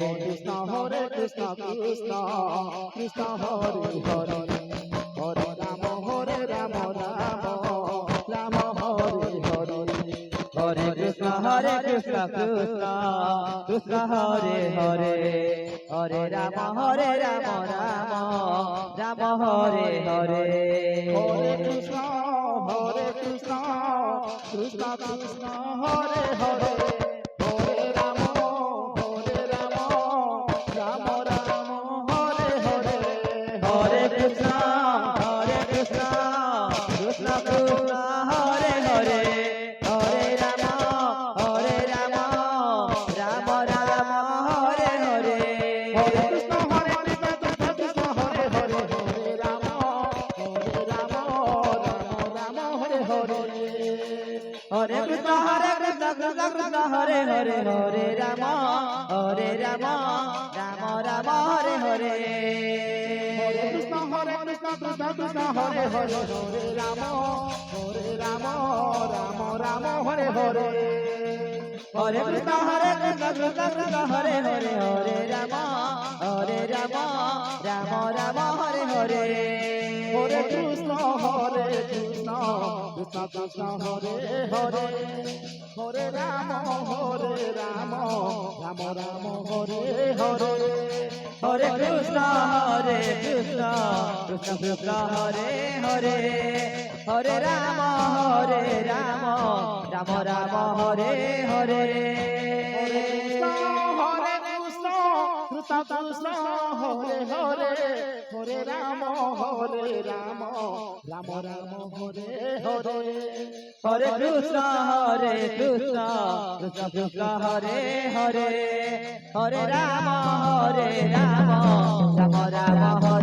Krishna Krishna Krishna Hare Hare Hare Ram Ram Ram Hare Hare Hare Krishna Krishna Krishna Hare Hare Hare Ram Ram Ram Hare Hare Hare Krishna Krishna Krishna Hare Hare Hare Ram Ram Ram Hare Hare Hare Krishna Krishna Krishna Hare Hare Hare Ram Ram Ram Hare Hare Hare Krishna Krishna Hare Hare Hare Ram Ram Ram Hare Hare Hare Krishna Krishna Krishna Hare Hare Hare Ram Ram Ram Hare Hare Hare Krishna Krishna Krishna Hare Hare Hare Ram Ram Ram Hare Hare Hare Krishna Krishna Krishna Hare Hare Hare Ram Ram Ram Hare Hare Hare Krishna Krishna Krishna Hare Hare Hare Ram Ram Ram Hare Hare Hare Krishna Krishna Krishna Hare Hare Hare Ram Ram Ram Hare Hare Hare Krishna Krishna Hare Hare Hare Ram Ram Ram Hare Hare Hare Krishna Krishna Krishna Hare Hare Hare Ram Ram Ram Hare